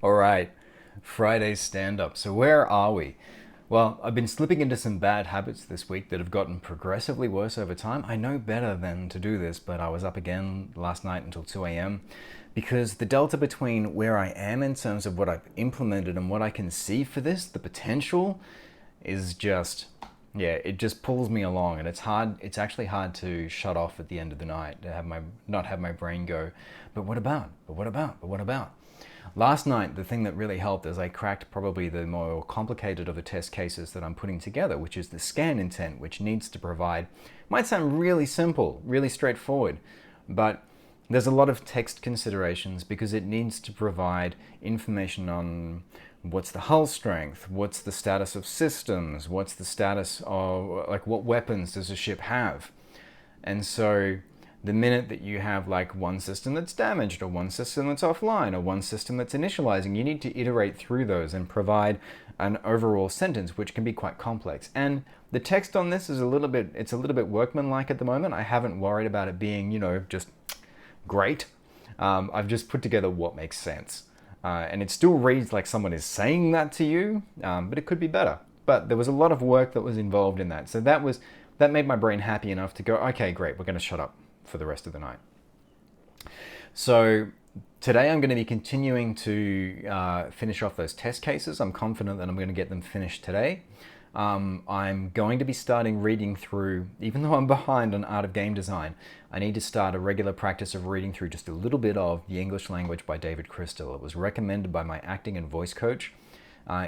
All right, Friday's stand-up. So where are we? Well, I've been slipping into some bad habits this week that have gotten progressively worse over time. I know better than to do this, but I was up again last night until 2 a.m. because the delta between where I am in terms of what I've implemented and what I can see for this, the potential, is just, yeah, it just pulls me along, and it's actually hard to shut off at the end of the night, to not have my brain go, but what about? But what about? But what about? Last night, the thing that really helped is I cracked probably the more complicated of the test cases that I'm putting together, which is the scan intent, which needs to provide, might sound really simple, really straightforward, but there's a lot of text considerations because it needs to provide information on what's the hull strength, what's the status of systems, what's the status of, like, what weapons does a ship have. And so the minute that you have like one system that's damaged or one system that's offline or one system that's initializing, you need to iterate through those and provide an overall sentence, which can be quite complex. And the text on this is it's a little bit workmanlike at the moment. I haven't worried about it being, just great. I've just put together what makes sense. And it still reads like someone is saying that to you, but it could be better. But there was a lot of work that was involved in that. So that made my brain happy enough to go, okay, great, we're going to shut up for the rest of the night. So today I'm going to be continuing to finish off those test cases. I'm confident that I'm going to get them finished today. I'm going to be starting reading through, even though I'm behind on Art of Game Design, I need to start a regular practice of reading through just a little bit of The English Language by David Crystal. It was recommended by my acting and voice coach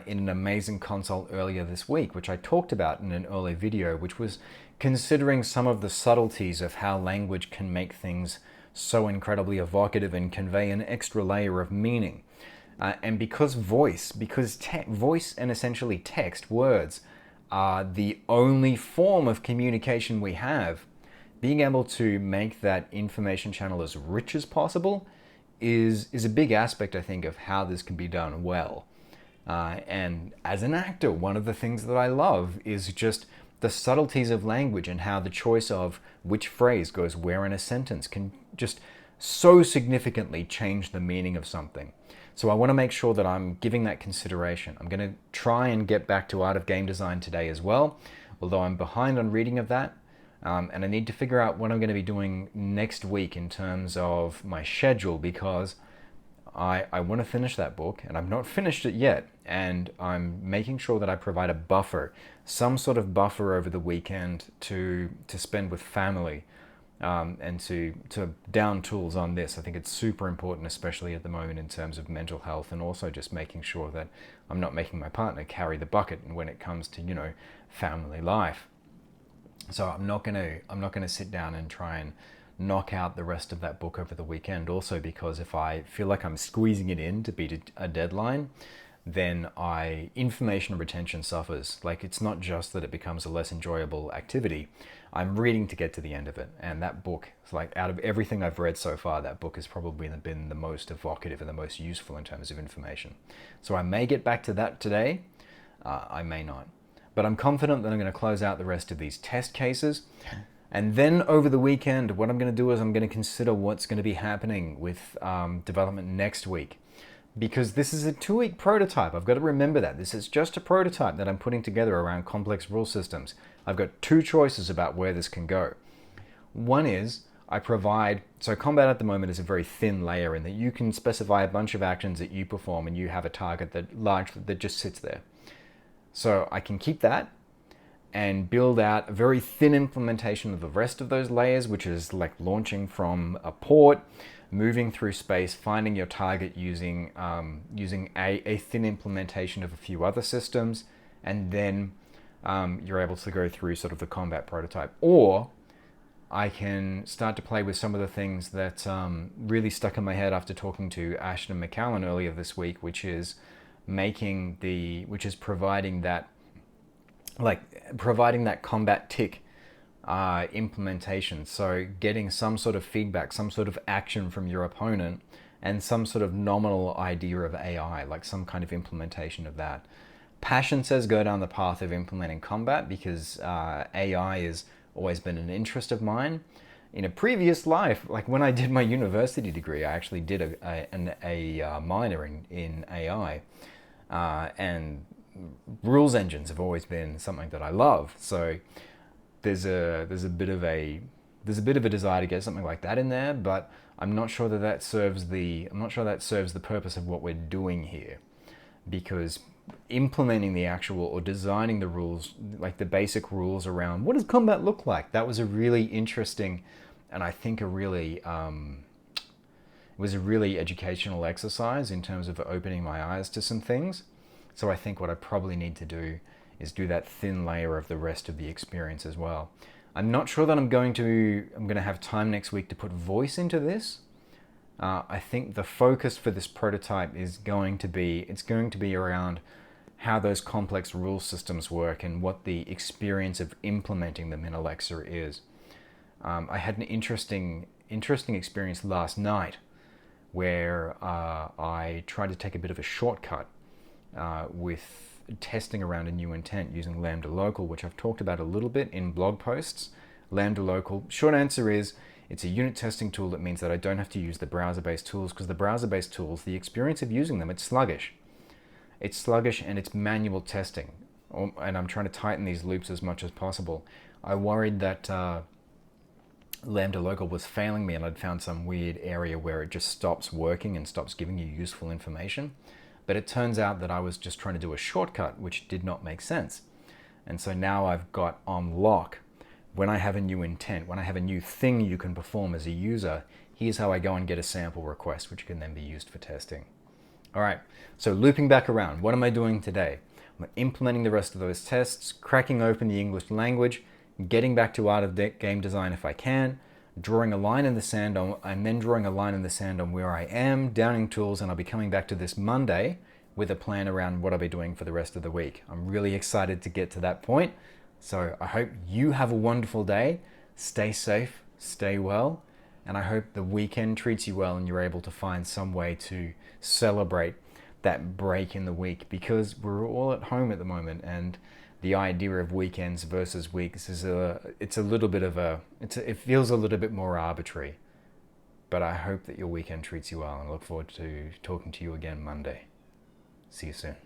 in an amazing consult earlier this week, which I talked about in an earlier video, which was considering some of the subtleties of how language can make things so incredibly evocative and convey an extra layer of meaning. And because voice and essentially text, words, are the only form of communication we have, being able to make that information channel as rich as possible is a big aspect, I think, of how this can be done well. And as an actor, one of the things that I love is just the subtleties of language and how the choice of which phrase goes where in a sentence can just so significantly change the meaning of something. So I want to make sure that I'm giving that consideration. I'm going to try and get back to Art of Game Design today as well, although I'm behind on reading of that. And I need to figure out what I'm going to be doing next week in terms of my schedule, because I want to finish that book, and I've not finished it yet, and I'm making sure that I provide a buffer, some sort of buffer over the weekend to spend with family, and to down tools on this. I think it's super important, especially at the moment in terms of mental health, and also just making sure that I'm not making my partner carry the bucket when it comes to, family life. So I'm not gonna sit down and try and knock out the rest of that book over the weekend, also because if I feel like I'm squeezing it in to beat a deadline, then information retention suffers. Like, it's not just that it becomes a less enjoyable activity. I'm reading to get to the end of it, and that book is like, out of everything I've read so far, that book has probably been the most evocative and the most useful in terms of information. So I may get back to that today, I may not. But I'm confident that I'm going to close out the rest of these test cases. And then over the weekend, what I'm going to do is I'm going to consider what's going to be happening with development next week. Because this is a 2-week prototype. I've got to remember that. This is just a prototype that I'm putting together around complex rule systems. I've got 2 choices about where this can go. One is so combat at the moment is a very thin layer in that you can specify a bunch of actions that you perform and you have a target that just sits there. So I can keep that and build out a very thin implementation of the rest of those layers, which is like launching from a port, moving through space, finding your target using a thin implementation of a few other systems, and then you're able to go through sort of the combat prototype. Or I can start to play with some of the things that really stuck in my head after talking to Ashton McCallan earlier this week, which is providing that combat tick implementation. So getting some sort of feedback, some sort of action from your opponent, and some sort of nominal idea of AI, like some kind of implementation of that. Passion says go down the path of implementing combat because AI has always been an interest of mine. in a previous life, like when I did my university degree, I actually did a minor in AI, and rules engines have always been something that I love. So there's a bit of a desire to get something like that in there, but I'm not sure that serves the purpose of what we're doing here, because implementing the actual or designing the rules, like the basic rules around what does combat look like, that was a really interesting, and I think it was a really educational exercise in terms of opening my eyes to some things. So I think what I probably need to do is do that thin layer of the rest of the experience as well. I'm not sure that I'm going to have time next week to put voice into this. I think the focus for this prototype is going to be around how those complex rule systems work and what the experience of implementing them in Alexa is. I had an interesting experience last night where I tried to take a bit of a shortcut with testing around a new intent using Lambda Local, which I've talked about a little bit in blog posts. Lambda Local, short answer is, it's a unit testing tool that means that I don't have to use the browser-based tools, because the browser-based tools, the experience of using them, it's sluggish. It's sluggish and it's manual testing. And I'm trying to tighten these loops as much as possible. I worried that Lambda Local was failing me and I'd found some weird area where it just stops working and stops giving you useful information. But it turns out that I was just trying to do a shortcut, which did not make sense. And so now I've got on lock, when I have a new intent, when I have a new thing you can perform as a user, here's how I go and get a sample request, which can then be used for testing. All right, so looping back around, what am I doing today? I'm implementing the rest of those tests, cracking open the English language, getting back to art of game design if I can, drawing a line in the sand on where I am, downing tools, and I'll be coming back to this Monday with a plan around what I'll be doing for the rest of the week. I'm really excited to get to that point. So I hope you have a wonderful day. Stay safe, stay well, and I hope the weekend treats you well and you're able to find some way to celebrate that break in the week, because we're all at home at the moment, and the idea of weekends versus weeks is it feels a little bit more arbitrary. But I hope that your weekend treats you well, and I look forward to talking to you again Monday. See you soon.